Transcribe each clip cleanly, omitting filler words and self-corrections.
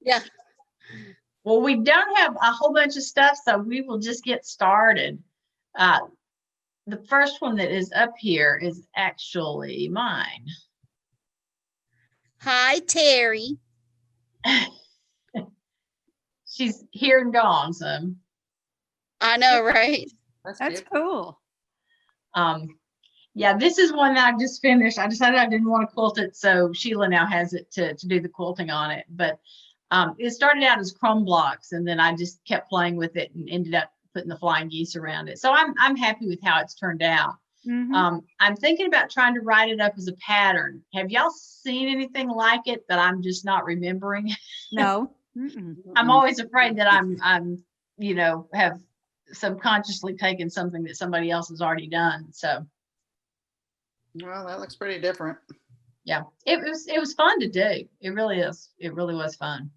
Yeah. Well, we don't have a whole bunch of stuff, so we will just get started. The first one that is up here is actually mine. Hi, Terry. She's here and gone, so. I know, right? That's cool. Yeah, this is one that I just finished. I decided I didn't want to quilt it, so Sheila now has it to do the quilting on it. But it started out as crumb blocks, and then I just kept playing with it and ended up putting the flying geese around it. So I'm happy with how it's turned out. Mm-hmm. I'm thinking about trying to write it up as a pattern. Have y'all seen anything like it that I'm just not remembering? No. I'm always afraid that I'm have subconsciously taken something that somebody else has already done. So. Well, that looks pretty different. Yeah, it was fun to do. It really is. It really was fun.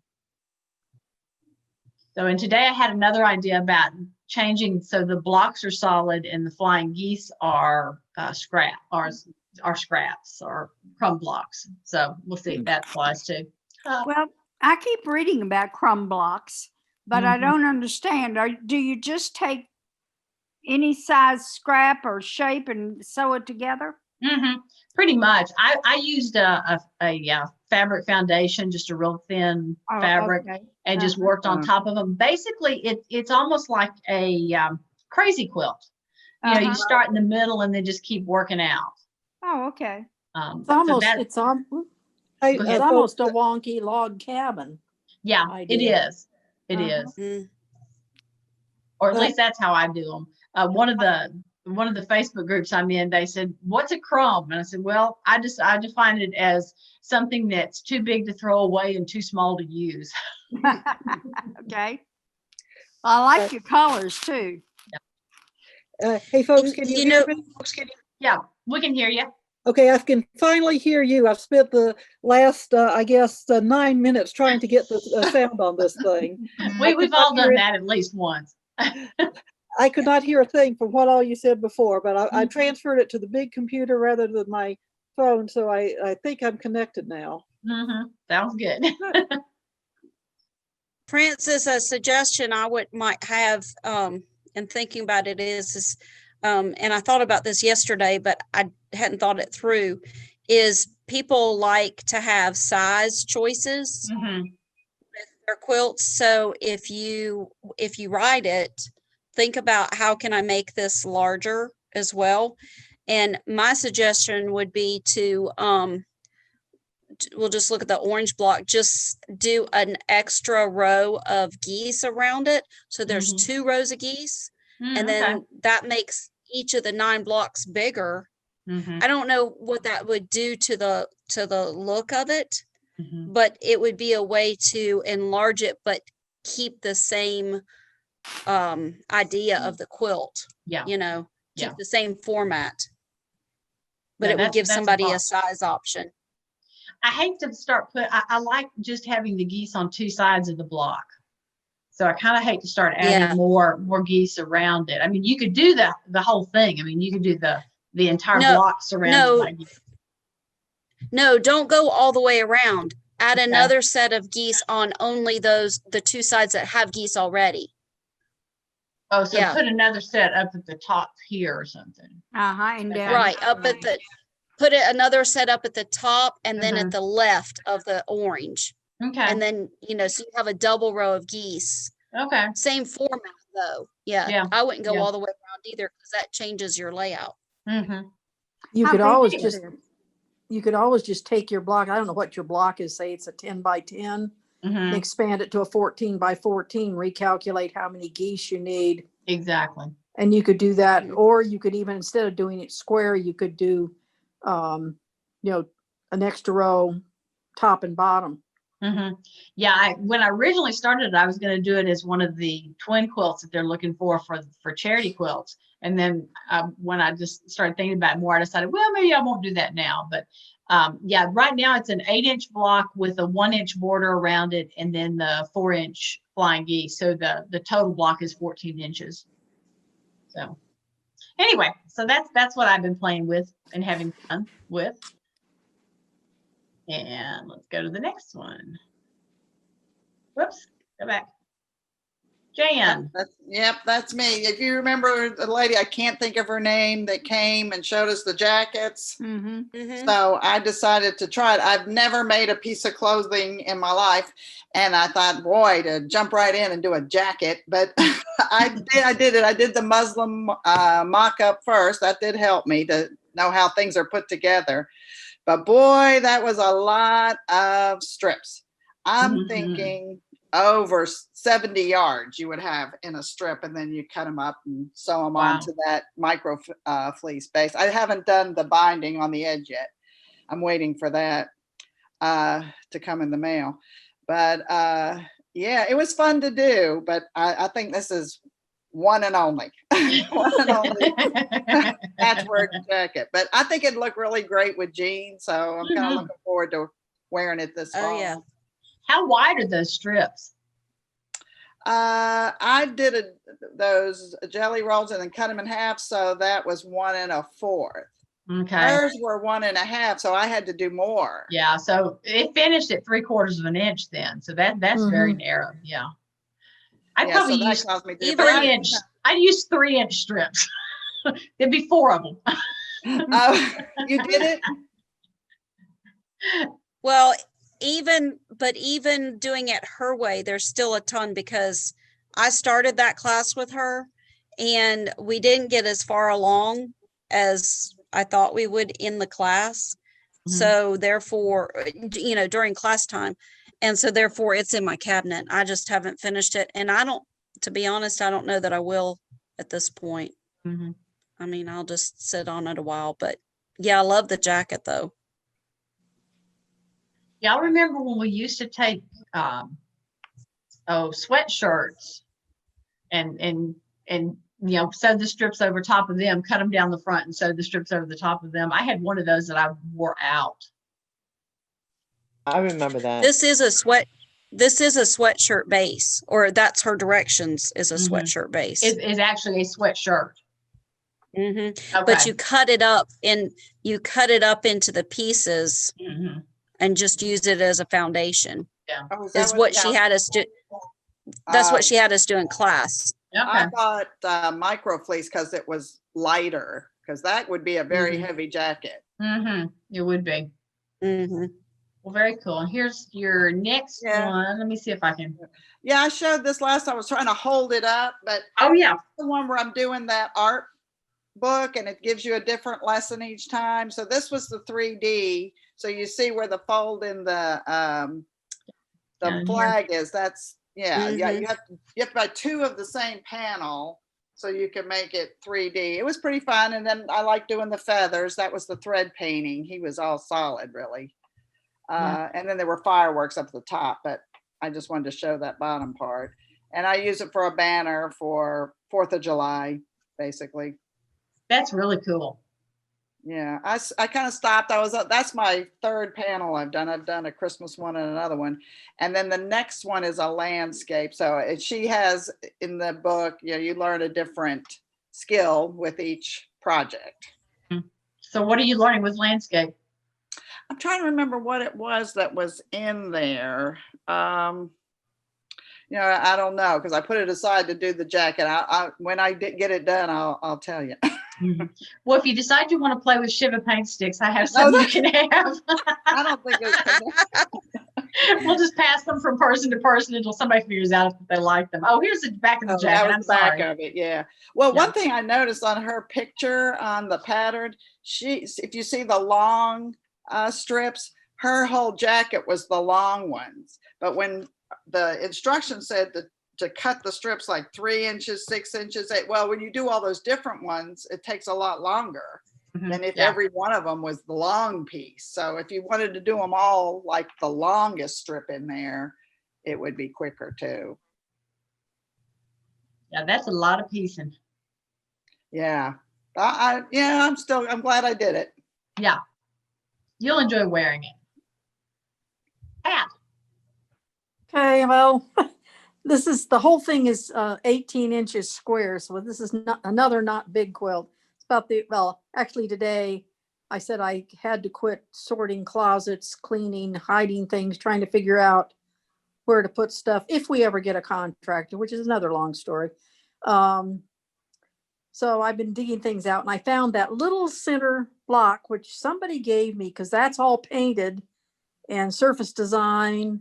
So, and today I had another idea about changing. So the blocks are solid and the flying geese are scraps or crumb blocks. So we'll see if that applies too. Well, I keep reading about crumb blocks, but I don't understand. Do you just take any size scrap or shape and sew it together? Pretty much. I used a fabric foundation, just a real thin fabric, and just worked on top of them. Basically, it's almost like a crazy quilt. You start in the middle and then just keep working out. Oh, okay. It's almost a wonky log cabin. Yeah, idea. it is. Or at least that's how I do them. One of the Facebook groups I'm in, they said, "What's a crumb?" And I said, "Well, I define it as something that's too big to throw away and too small to use." Okay. I like your colors too. Hey folks, can you hear me? Yeah, we can hear you. Okay, I can finally hear you. I've spent the last, 9 minutes trying to get the sound on this thing. We've all done that at least once. I could not hear a thing from what all you said before, but I transferred it to the big computer rather than my phone, so I think I'm connected now. Sounds good. Francis, a suggestion I might have in thinking about it is and I thought about this yesterday, but I hadn't thought it through, is people like to have size choices with their quilts. So if you write it, think about how can I make this larger as well. And my suggestion would be to we'll just look at the orange block, just do an extra row of geese around it. So there's 2 rows of geese. And then that makes each of the 9 blocks bigger. I don't know what that would do to the look of it, but it would be a way to enlarge it, but keep the same idea of the quilt. Yeah. Keep the same format, but it would give somebody a size option. I hate to start I like just having the geese on 2 sides of the block. So I kind of hate to start adding more geese around it. I mean, you could do the whole thing. I mean, you could do the entire block surrounded by geese. No, don't go all the way around. Add another set of geese on only the 2 sides that have geese already. Oh, so put another set up at the top here or something. And down. Right, put another set up at the top and then at the left of the orange. Okay. And then, so you have a double row of geese. Okay. Same format though. Yeah. I wouldn't go all the way around either because that changes your layout. You could always just take your block. I don't know what your block is. Say it's a 10 by 10. Expand it to a 14 by 14. Recalculate how many geese you need. Exactly. And you could do that, or you could even, instead of doing it square, you could do, an extra row, top and bottom. Yeah, when I originally started, I was going to do it as one of the twin quilts that they're looking for charity quilts. And then when I just started thinking about it more, I decided, well, maybe I won't do that now. But right now it's an 8-inch block with a 1-inch border around it, and then the 4-inch flying geese. So the total block is 14 inches. So anyway, so that's what I've been playing with and having fun with. And let's go to the next one. Go back. Jan. Yep, that's me. If you remember the lady, I can't think of her name, that came and showed us the jackets. Mm-hmm. Mhm. So I decided to try it. I've never made a piece of clothing in my life. And I thought, boy, to jump right in and do a jacket. But I did it. I did the Muslim mock-up first. That did help me to know how things are put together. But boy, that was a lot of strips. I'm thinking over 70 yards you would have in a strip, and then you cut them up and sew them onto that micro fleece base. I haven't done the binding on the edge yet. I'm waiting for that to come in the mail. But yeah, it was fun to do, but I think this is one and only patchwork jacket. But I think it'd look really great with jeans, so I'm kind of looking forward to wearing it this fall. Oh yeah. How wide are those strips? I did those jelly rolls and then cut them in half, so that was 1 1/4. Okay. Hers were 1 1/2, so I had to do more. Yeah, so it finished at 3/4 of an inch then. So that's very narrow. Yeah. I'd probably so that use caused me to do- even- but I- 3-inch. I'd use 3-inch strips. There'd be 4 of them. You did it? Well, even doing it her way, there's still a ton, because I started that class with her and we didn't get as far along as I thought we would in the class. So therefore, during class time. And so therefore it's in my cabinet. I just haven't finished it. And to be honest, I don't know that I will at this point. I mean, I'll just sit on it a while, but yeah, I love the jacket though. Yeah, I remember when we used to take sweatshirts and sew the strips over top of them, cut them down the front and sew the strips over the top of them. I had one of those that I wore out. I remember that. This is a sweatshirt base, or that's her directions is a sweatshirt base. Is actually a sweatshirt. Okay. Okay. But you cut it up into the pieces and just use it as a foundation. Oh, is that Is what she counts? had us do. That's what she had us do in class. Okay. I bought micro fleece because it was lighter, because that would be a very heavy jacket. It would be. Well, very cool. And here's your next one. Let me see if I can. Yeah, I showed this last time. I was trying to hold it up, but Oh yeah. the one where I'm doing that art book and it gives you a different lesson each time. So this was the 3D. So you see where the fold in the flag is. That's you have to buy 2 of the same panel so you can make it 3D. It was pretty fun. And then I like doing the feathers. That was the thread painting. He was all solid, really. And then there were fireworks up at the top, but I just wanted to show that bottom part. And I use it for a banner for 4th of July, basically. That's really cool. Yeah, I kind of stopped. That's my 3rd panel I've done. I've done a Christmas one and another one. And then the next one is a landscape. So she has in the book, you learn a different skill with each project. So what are you learning with landscape? I'm trying to remember what it was that was in there. I don't know, because I put it aside to do the jacket. When I get it done, I'll tell you. Well, if you decide you want to play with Shiva paint sticks, I have some you can have. I don't think it's. We'll just pass them from person to person until somebody figures out if they like them. Oh, here's the back of the jacket. That I'm was the back sorry. of it, yeah. Well, one thing I noticed on her picture on the pattern, if you see the long strips, her whole jacket was the long ones. But when the instructions said to cut the strips like 3 inches, 6 inches, when you do all those different ones, it takes a lot longer than if every one of them was the long piece. So if you wanted to do them all like the longest strip in there, it would be quicker too. Yeah, that's a lot of piecing. Yeah. I'm glad I did it. Yeah. You'll enjoy wearing it. Pat. Okay, well, the whole thing is 18 inches square. So this is not big quilt. It's about actually today I said I had to quit sorting closets, cleaning, hiding things, trying to figure out where to put stuff if we ever get a contractor, which is another long story. So I've been digging things out, and I found that little center block, which somebody gave me, because that's all painted and surface design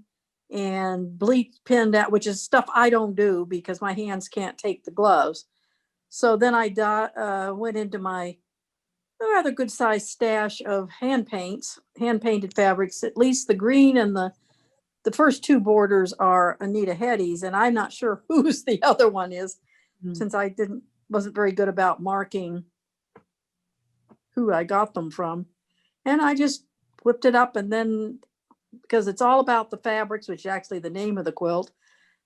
and bleach pinned out, which is stuff I don't do because my hands can't take the gloves. So then I went into my rather good sized stash of hand painted fabrics. At least the green and the first two borders are Anita Hetty's, and I'm not sure whose the other one is, since I wasn't very good about marking who I got them from. And I just whipped it up, and then because it's all about the fabrics, which is actually the name of the quilt,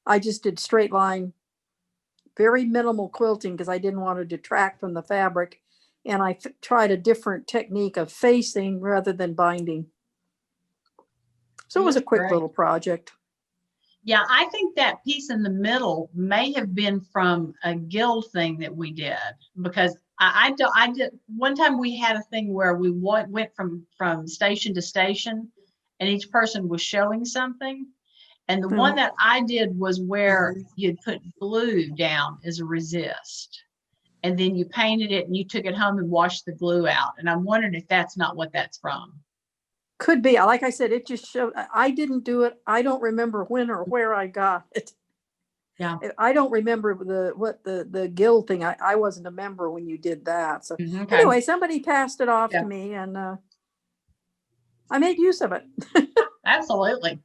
I just did straight line, very minimal quilting because I didn't want to detract from the fabric. And I tried a different technique of facing rather than binding. So it was a quick little project. Yeah, I think that piece in the middle may have been from a guild thing that we did, because I did one time we had a thing where we went from station to station, and each person was showing something. And the one that I did was where you'd put glue down as a resist, and then you painted it and you took it home and washed the glue out. And I'm wondering if that's not what that's from. Could be. Like I said, it just showed. I didn't do it. I don't remember when or where I got it. Yeah. I don't remember the guild thing. I wasn't a member when you did that. So Okay. anyway, somebody passed it off to me, and I made use of it. Absolutely.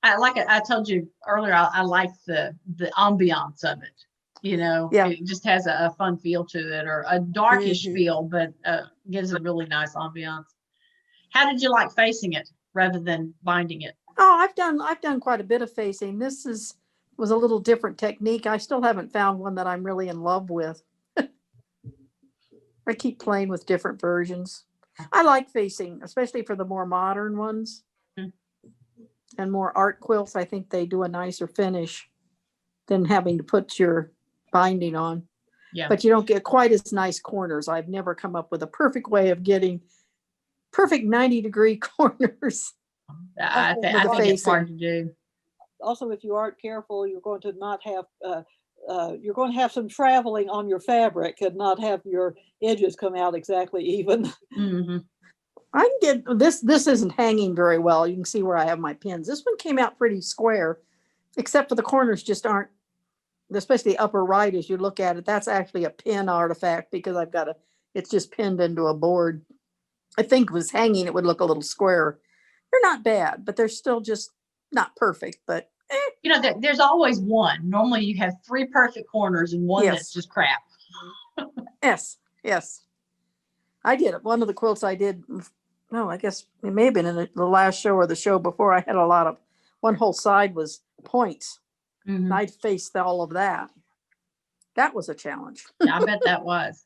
I told you earlier, I like the ambiance of it. You know, it just has a fun feel to it, or a darkish feel, but gives a really nice ambiance. How did you like facing it rather than binding it? Oh, I've done quite a bit of facing. This was a little different technique. I still haven't found one that I'm really in love with. I keep playing with different versions. I like facing, especially for the more modern ones and more art quilts. I think they do a nicer finish than having to put your binding on. Yeah. But you don't get quite as nice corners. I've never come up with a perfect way of getting perfect 90-degree corners. I think it's hard to do. Also, if you aren't careful, you're going to not have you're going to have some traveling on your fabric and not have your edges come out exactly even. Mm-hmm. I can get this. This isn't hanging very well. You can see where I have my pins. This one came out pretty square, except for the corners just aren't, especially upper right as you look at it. That's actually a pin artifact because it's just pinned into a board. I think if it was hanging, it would look a little square. They're not bad, but they're still just not perfect. But you know, there's always one. Normally you have 3 perfect corners and one that's just crap. Yes. I did it. One of the quilts I did, I guess it may have been in the last show or the show before. I had one whole side was points. And I'd faced all of that. That was a challenge. Yeah, I bet that was.